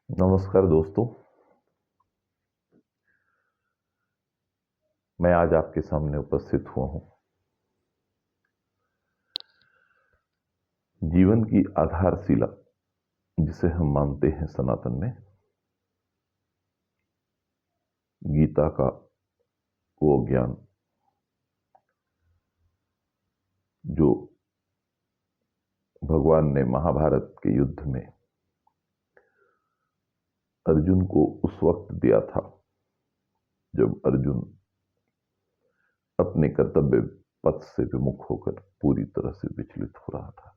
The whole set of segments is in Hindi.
नमस्कार दोस्तों। मैं आज आपके सामने उपस्थित हुआ हूं जीवन की आधारशिला जिसे हम मानते हैं सनातन में, गीता का वो ज्ञान जो भगवान ने महाभारत के युद्ध में अर्जुन को उस वक्त दिया था जब अर्जुन अपने कर्तव्य पथ से विमुख होकर पूरी तरह से विचलित हो रहा था।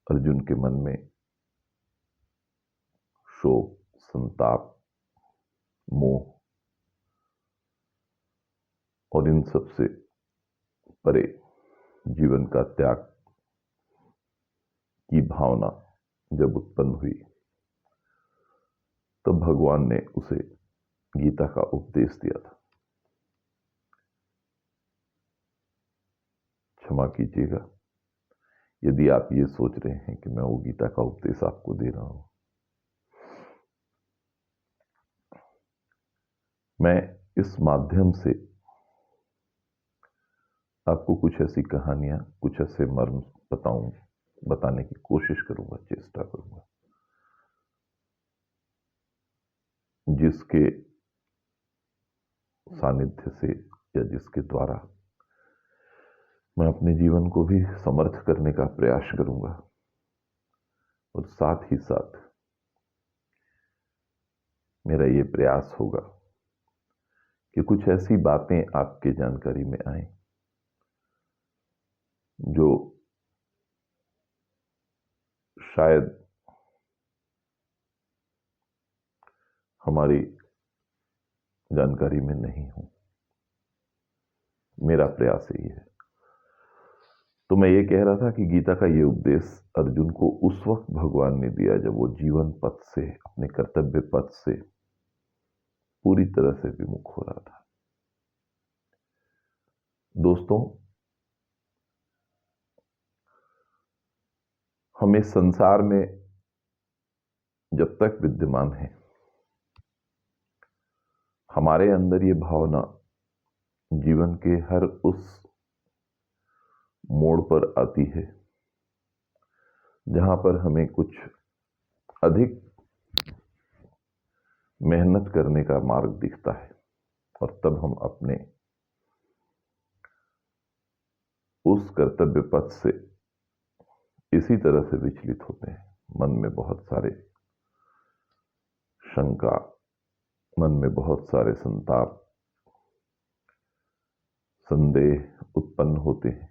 अर्जुन के मन में शोक, संताप, मोह और इन सब से परे जीवन का त्याग की भावना जब उत्पन्न हुई तब भगवान ने उसे गीता का उपदेश दिया था। क्षमा कीजिएगा यदि आप ये सोच रहे हैं कि मैं वो गीता का उपदेश आपको दे रहा हूं। मैं इस माध्यम से आपको कुछ ऐसी कहानियां, कुछ ऐसे मर्म बताने की कोशिश करूंगा, चेष्टा करूंगा, जिसके सानिध्य से या जिसके द्वारा मैं अपने जीवन को भी समर्थ करने का प्रयास करूंगा और साथ ही साथ मेरा ये प्रयास होगा कि कुछ ऐसी बातें आपके जानकारी में आए जो शायद हमारी जानकारी में नहीं हो। मेरा प्रयास यही है। तो मैं ये कह रहा था कि गीता का ये उपदेश अर्जुन को उस वक्त भगवान ने दिया जब वो जीवन पथ से, अपने कर्तव्य पथ से पूरी तरह से विमुख हो रहा था। दोस्तों, हम इस संसार में जब तक विद्यमान हैं, हमारे अंदर ये भावना जीवन के हर उस मोड़ पर आती है जहां पर हमें कुछ अधिक मेहनत करने का मार्ग दिखता है और तब हम अपने उस कर्तव्य पथ से इसी तरह से विचलित होते हैं। मन में बहुत सारे शंका, मन में बहुत सारे संताप, संदेह उत्पन्न होते हैं।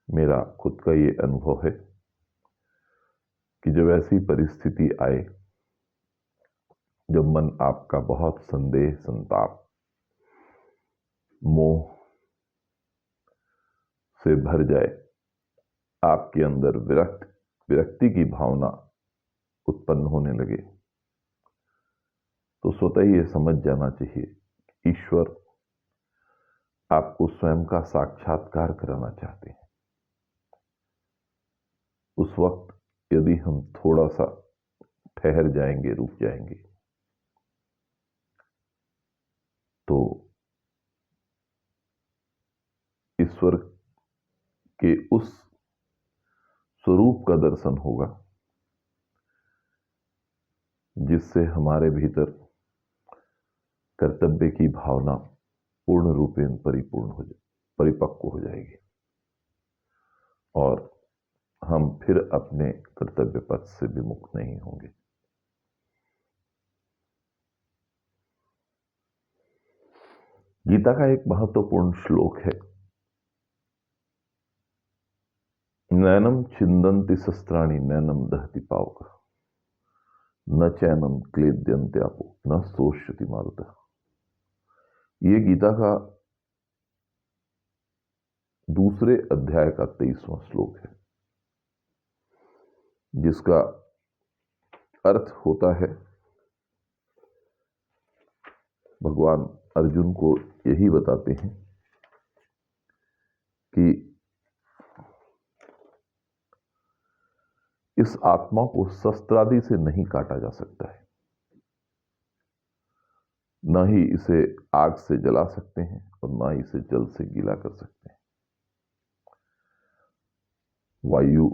मेरा खुद का ये अनुभव है कि जब ऐसी परिस्थिति आए, जब मन आपका बहुत संदेह, संताप, मोह से भर जाए, आपके अंदर विरक्ति की भावना उत्पन्न होने लगे, तो स्वतः ही ये समझ जाना चाहिए ईश्वर आपको स्वयं का साक्षात्कार कराना चाहते हैं। उस वक्त यदि हम थोड़ा सा ठहर जाएंगे, रुक जाएंगे, तो ईश्वर के उस स्वरूप का दर्शन होगा जिससे हमारे भीतर कर्तव्य की भावना पूर्ण रूपेण परिपक्व हो जाएगी और हम फिर अपने कर्तव्य पथ से विमुख नहीं होंगे। गीता का एक महत्वपूर्ण श्लोक है, नैनम छिंदन्ति शस्त्राणि नैनम दहति पावक न चैनम क्लेद्यन्त्यापो न शोष्यति मारुतः। ये गीता का दूसरे अध्याय का 23वां श्लोक है, जिसका अर्थ होता है, भगवान अर्जुन को यही बताते हैं कि इस आत्मा को शस्त्रादि से नहीं काटा जा सकता है, न ही इसे आग से जला सकते हैं और न ही इसे जल से गीला कर सकते हैं। वायु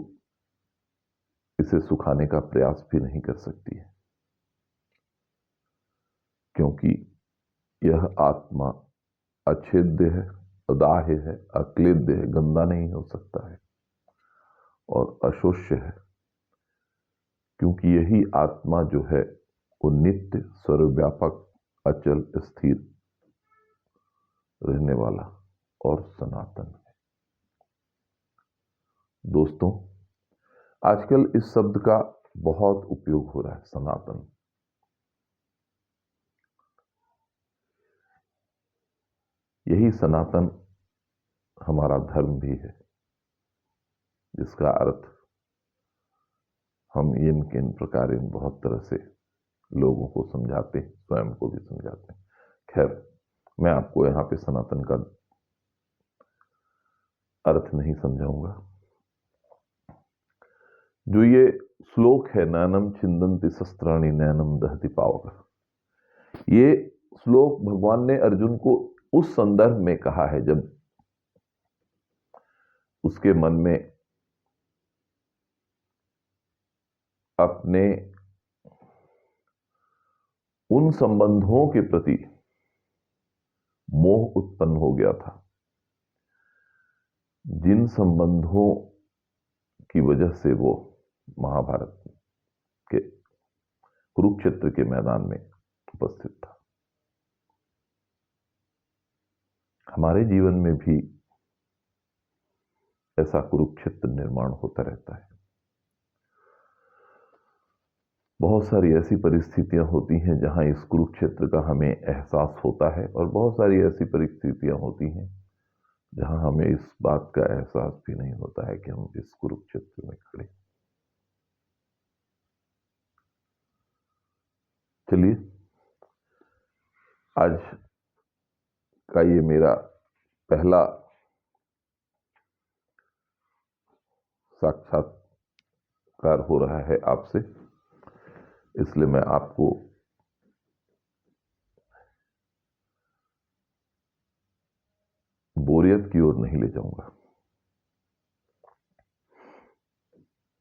इसे सुखाने का प्रयास भी नहीं कर सकती है, क्योंकि यह आत्मा अछेद्य है, अदाह्य है, अक्लेद्य है, गंदा नहीं हो सकता है और अशोष्य है, क्योंकि यही आत्मा जो है वो नित्य, सर्वव्यापक, अचल, स्थिर रहने वाला और सनातन है। दोस्तों, आजकल इस शब्द का बहुत उपयोग हो रहा है, सनातन। यही सनातन हमारा धर्म भी है, जिसका अर्थ हम इन किन प्रकार इन बहुत तरह से लोगों को समझाते हैं, स्वयं को भी समझाते हैं। खैर, मैं आपको यहां पे सनातन का अर्थ नहीं समझाऊंगा। जो ये श्लोक है, नैनम छिंदन्ति शस्त्राणि नैनम दहति पावक, ये श्लोक भगवान ने अर्जुन को उस संदर्भ में कहा है जब उसके मन में अपने उन संबंधों के प्रति मोह उत्पन्न हो गया था, जिन संबंधों की वजह से वो महाभारत के कुरुक्षेत्र के मैदान में उपस्थित था। हमारे जीवन में भी ऐसा कुरुक्षेत्र निर्माण होता रहता है। बहुत सारी ऐसी परिस्थितियां होती हैं जहां इस कुरुक्षेत्र का हमें एहसास होता है, और बहुत सारी ऐसी परिस्थितियां होती हैं जहां हमें इस बात का एहसास भी नहीं होता है कि हम इस कुरुक्षेत्र में खड़े। चलिए, आज का ये मेरा पहला साक्षात्कार हो रहा है आपसे, इसलिए मैं आपको बोरियत की ओर नहीं ले जाऊंगा।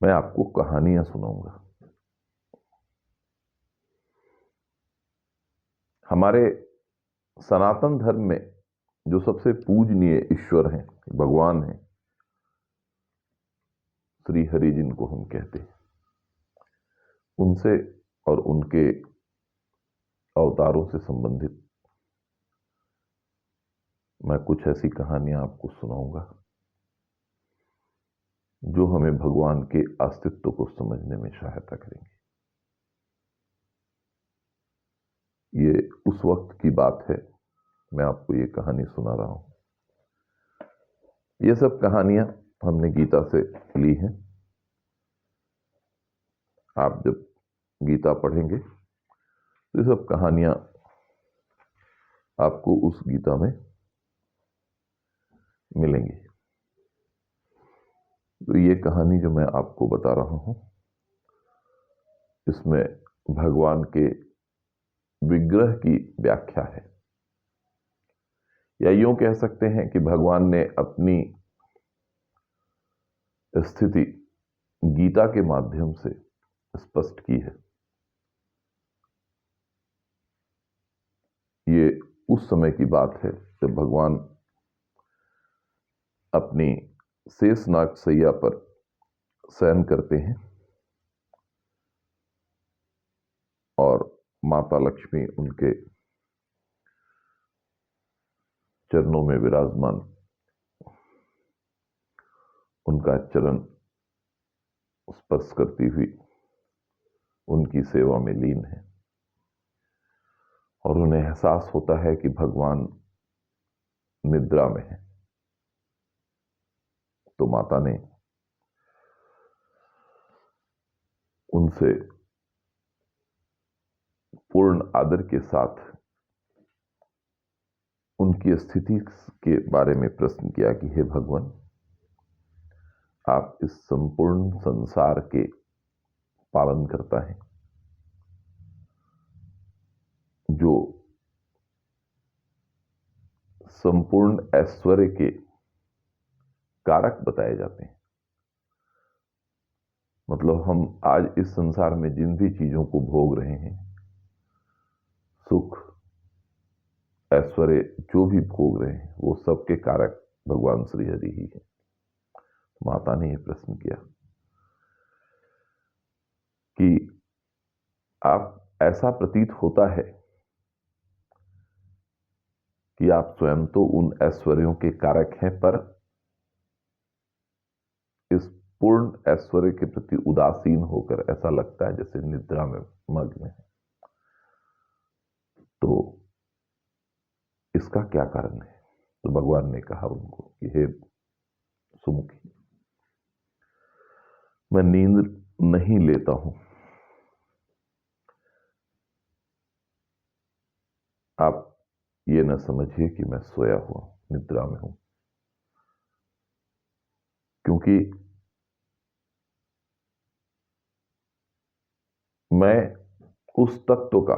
मैं आपको कहानियां सुनाऊंगा। हमारे सनातन धर्म में जो सबसे पूजनीय ईश्वर हैं, भगवान हैं, श्री हरि जिनको हम कहते हैं, उनसे और उनके अवतारों से संबंधित मैं कुछ ऐसी कहानियां आपको सुनाऊंगा जो हमें भगवान के अस्तित्व को समझने में सहायता करेंगी। ये उस वक्त की बात है, मैं आपको ये कहानी सुना रहा हूं। ये सब कहानियां हमने गीता से ली हैं। आप जब गीता पढ़ेंगे तो ये सब कहानियां आपको उस गीता में मिलेंगी। तो ये कहानी जो मैं आपको बता रहा हूं, इसमें भगवान के विग्रह की व्याख्या है, या यूं कह सकते हैं कि भगवान ने अपनी स्थिति गीता के माध्यम से स्पष्ट की है। ये उस समय की बात है जब भगवान अपनी शेषनाग सैया पर शयन करते हैं और माता लक्ष्मी उनके चरणों में विराजमान उनका चरण स्पर्श करती हुई उनकी सेवा में लीन है, और उन्हें एहसास होता है कि भगवान निद्रा में है। तो माता ने उनसे पूर्ण आदर के साथ उनकी स्थिति के बारे में प्रश्न किया कि हे भगवान, आप इस संपूर्ण संसार के पालन करता है, जो संपूर्ण ऐश्वर्य के कारक बताए जाते हैं। मतलब हम आज इस संसार में जिन भी चीजों को भोग रहे हैं, सुख ऐश्वर्य जो भी भोग रहे हैं, वो सबके कारक भगवान श्री हरि ही है। माता ने यह प्रश्न किया कि आप ऐसा प्रतीत होता है कि आप स्वयं तो उन ऐश्वर्यों के कारक हैं, पर इस पूर्ण ऐश्वर्य के प्रति उदासीन होकर ऐसा लगता है जैसे निद्रा में मग्न है। तो इसका क्या कारण है? तो भगवान ने कहा उनको कि हे सुमुखी, मैं नींद नहीं लेता हूं। आप ये न समझिए कि मैं सोया हुआ निद्रा में हूं, क्योंकि मैं उस तत्व का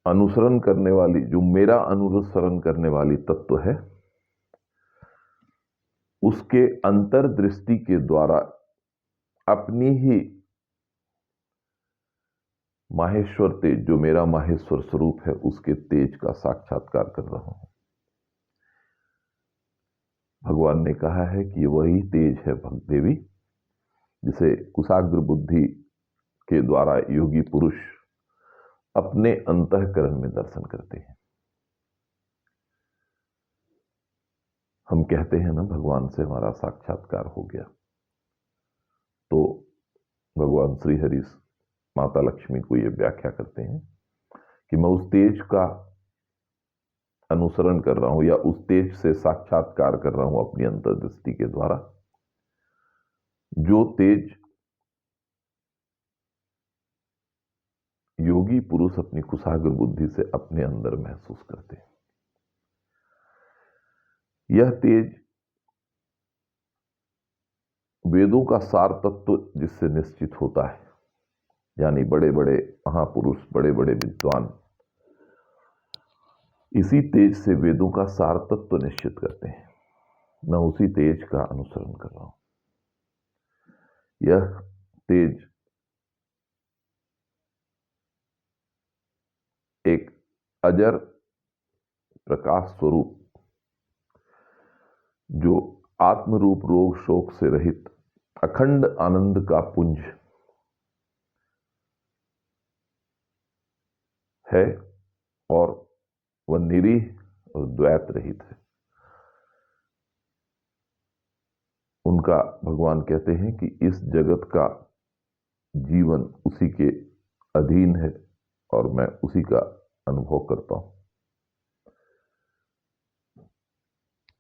अनुसरण करने वाली, जो मेरा अनुसरण करने वाली तत्व है, उसके अंतर्दृष्टि के द्वारा अपनी ही माहेश्वर तेज, जो मेरा माहेश्वर स्वरूप है, उसके तेज का साक्षात्कार कर रहा हूं। भगवान ने कहा है कि वही तेज है देवी, जिसे कुशाग्र बुद्धि के द्वारा योगी पुरुष अपने अंतःकरण में दर्शन करते हैं। हम कहते हैं ना, भगवान से हमारा साक्षात्कार हो गया। तो भगवान श्री हरि माता लक्ष्मी को यह व्याख्या करते हैं कि मैं उस तेज का अनुसरण कर रहा हूं, या उस तेज से साक्षात्कार कर रहा हूं अपनी अंतर्दृष्टि के द्वारा, जो तेज योगी पुरुष अपनी कुशाग्र बुद्धि से अपने अंदर महसूस करते हैं। यह तेज वेदों का सार तत्व जिससे निश्चित होता है, यानी बड़े बड़े महापुरुष, बड़े बड़े विद्वान इसी तेज से वेदों का सार तत्व निश्चित करते हैं। मैं उसी तेज का अनुसरण कर रहा हूं। यह तेज एक अजर प्रकाश स्वरूप, जो आत्मरूप रोग शोक से रहित अखंड आनंद का पुंज है, और वह निरीह और द्वैत रहित है। उनका भगवान कहते हैं कि इस जगत का जीवन उसी के अधीन है, और मैं उसी का अनुभव करता हूं।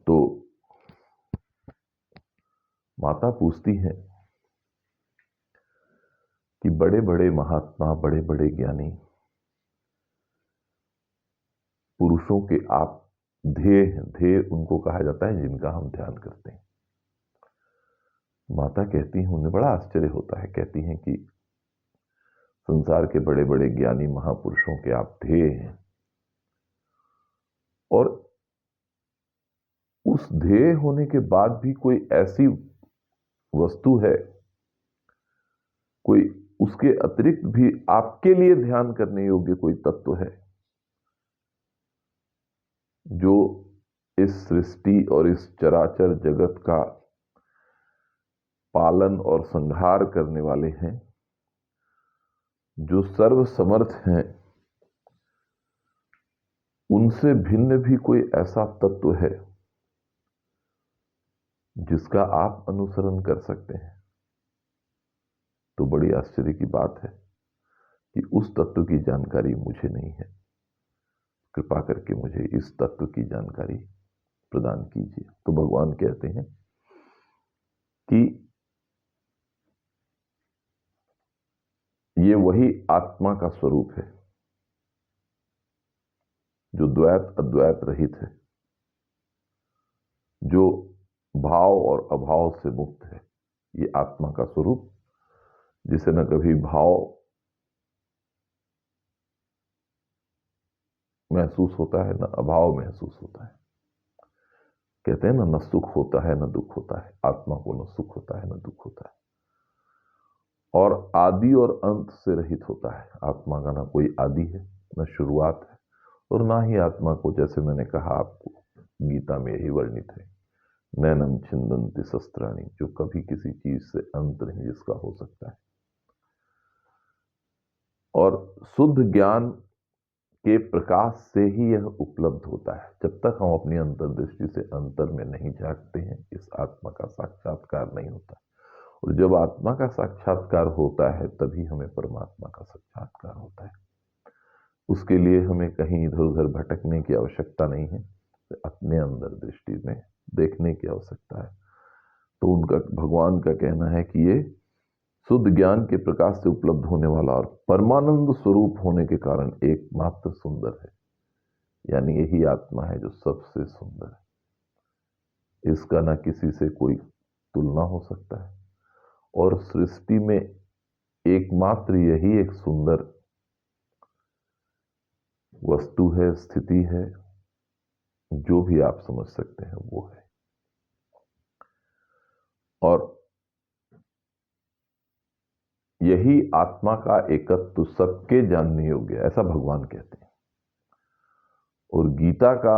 तो माता पूछती हैं कि बड़े बड़े महात्मा, बड़े बड़े ज्ञानी पुरुषों के आप ध्येय हैं। ध्येय उनको कहा जाता है जिनका हम ध्यान करते हैं। माता कहती हैं, उन्हें बड़ा आश्चर्य होता है। कहती हैं कि संसार के बड़े बड़े ज्ञानी महापुरुषों के आप ध्येय हैं, और उस ध्येय होने के बाद भी कोई ऐसी वस्तु है, कोई उसके अतिरिक्त भी आपके लिए ध्यान करने योग्य कोई तत्व है, जो इस सृष्टि और इस चराचर जगत का पालन और संहार करने वाले हैं, जो सर्व समर्थ हैं, उनसे भिन्न भी कोई ऐसा तत्व है जिसका आप अनुसरण कर सकते हैं? तो बड़ी आश्चर्य की बात है कि उस तत्व की जानकारी मुझे नहीं है। कृपा करके मुझे इस तत्व की जानकारी प्रदान कीजिए। तो भगवान कहते हैं कि ये वही आत्मा का स्वरूप है, जो द्वैत अद्वैत रहित है, जो भाव और अभाव से मुक्त है। ये आत्मा का स्वरूप, जिसे न कभी भाव महसूस होता है, न अभाव महसूस होता है। कहते हैं ना, न सुख होता है न दुख होता है। आत्मा को न सुख होता है न दुख होता है, और आदि और अंत से रहित होता है। आत्मा का ना कोई आदि है, न शुरुआत है, और ना ही आत्मा को, जैसे मैंने कहा आपको, गीता में यही वर्णित है, नैनम छिंदन्ति शस्त्राणि, जो कभी किसी चीज से अंत नहीं जिसका हो सकता है। और शुद्ध ज्ञान के प्रकाश से ही यह उपलब्ध होता है। जब तक हम अपनी अंतर्दृष्टि से अंतर में नहीं झांकते हैं, इस आत्मा का साक्षात्कार नहीं होता। और जब आत्मा का साक्षात्कार होता है, तभी हमें परमात्मा का साक्षात्कार होता है। उसके लिए हमें कहीं इधर उधर भटकने की आवश्यकता नहीं है, अपने अंदर दृष्टि में देखने की आवश्यकता है। तो उनका, भगवान का कहना है कि ये शुद्ध ज्ञान के प्रकाश से उपलब्ध होने वाला और परमानंद स्वरूप होने के कारण एकमात्र सुंदर है। यानी यही आत्मा है जो सबसे सुंदर है। इसका ना किसी से कोई तुलना हो सकता है, और सृष्टि में एकमात्र यही एक सुंदर वस्तु है, स्थिति है, जो भी आप समझ सकते हैं वो है। और यही आत्मा का एकत्व सबके जानने योग्य है, ऐसा भगवान कहते हैं। और गीता का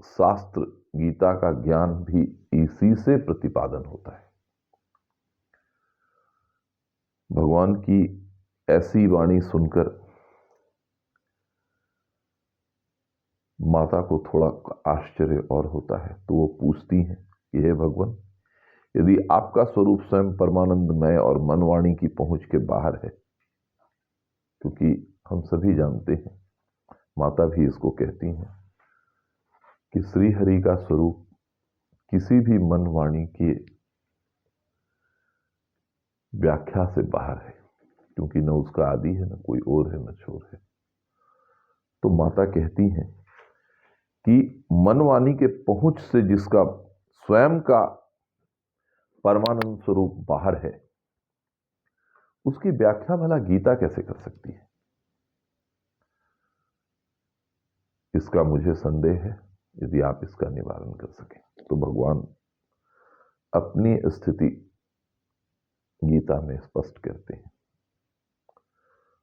शास्त्र, गीता का ज्ञान भी इसी से प्रतिपादन होता है। भगवान की ऐसी वाणी सुनकर माता को थोड़ा आश्चर्य और होता है, तो वो पूछती हैं कि हे भगवान, यदि आपका स्वरूप स्वयं परमानंदमय और मनवाणी की पहुंच के बाहर है, क्योंकि हम सभी जानते हैं, माता भी इसको कहती हैं कि श्री हरि का स्वरूप किसी भी मन वाणी की व्याख्या से बाहर है, क्योंकि न उसका आदि है, न कोई और है, न छोर है। तो माता कहती हैं कि मनवाणी के पहुंच से जिसका स्वयं का परमानंद स्वरूप बाहर है, उसकी व्याख्या भला गीता कैसे कर सकती है? इसका मुझे संदेह है। यदि आप इसका निवारण कर सकें तो भगवान अपनी स्थिति गीता में स्पष्ट करते हैं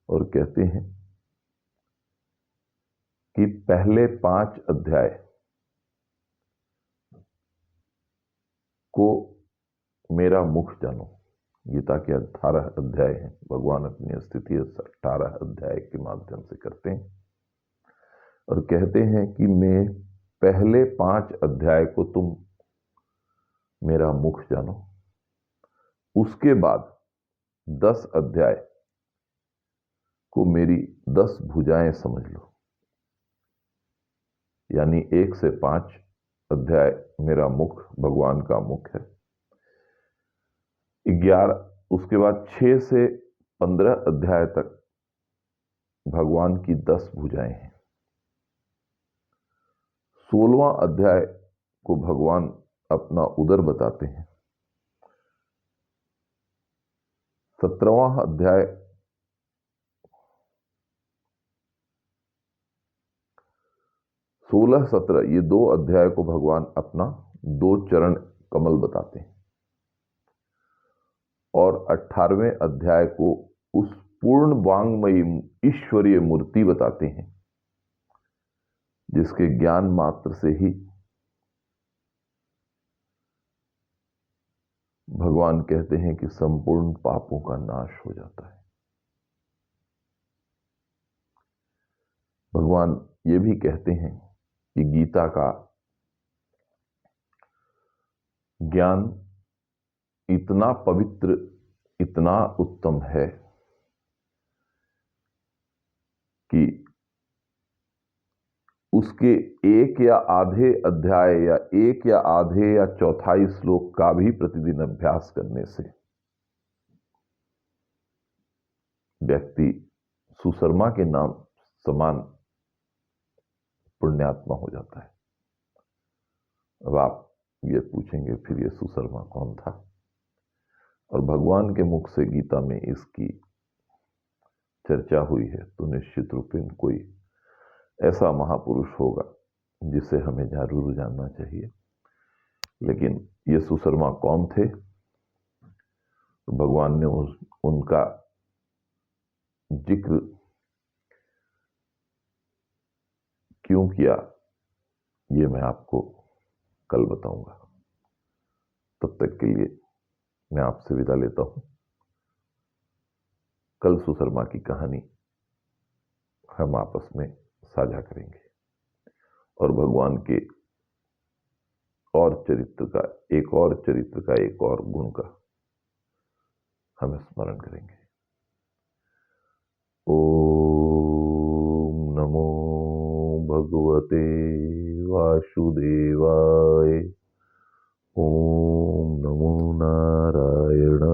और कहते हैं कि पहले 5 अध्याय को मेरा मुख जानो। गीता के 18 अध्याय हैं। भगवान अपनी स्थिति 18 अध्याय के माध्यम से करते हैं और कहते हैं कि मैं पहले 5 अध्याय को तुम मेरा मुख जानो, उसके बाद 10 अध्याय को मेरी 10 भुजाएं समझ लो। यानी 1 से 5 अध्याय मेरा मुख, भगवान का मुख है। 11, उसके बाद 6 से 15 अध्याय तक भगवान की 10 भुजाएं हैं। 16वां अध्याय को भगवान अपना उदर बताते हैं। 17वां अध्याय 16, 17 ये 2 अध्याय को भगवान अपना 2 चरण कमल बताते हैं, और 18वें अध्याय को उस पूर्ण वांगमयी ईश्वरीय मूर्ति बताते हैं, जिसके ज्ञान मात्र से ही भगवान कहते हैं कि संपूर्ण पापों का नाश हो जाता है। भगवान ये भी कहते हैं कि गीता का ज्ञान इतना पवित्र, इतना उत्तम है कि उसके 1 या आधे अध्याय या 1 या आधे या चौथाई श्लोक का भी प्रतिदिन अभ्यास करने से व्यक्ति सुशर्मा के नाम समान पुण्यात्मा हो जाता है। अब आप ये पूछेंगे फिर यीशु शर्मा कौन था, और भगवान के मुख से गीता में इसकी चर्चा हुई है, तो निश्चित रूप में कोई ऐसा महापुरुष होगा जिसे हमें जरूर जानना चाहिए। लेकिन यीशु शर्मा कौन थे, तो भगवान ने उनका जिक्र क्यों किया, ये मैं आपको कल बताऊंगा। तब तक के लिए मैं आपसे विदा लेता हूं। कल सुशर्मा की कहानी हम आपस में साझा करेंगे और भगवान के और चरित्र का एक और गुण का हम स्मरण करेंगे। ओम नमो भगवते वासुदेवाय। ओम नमो नारायण।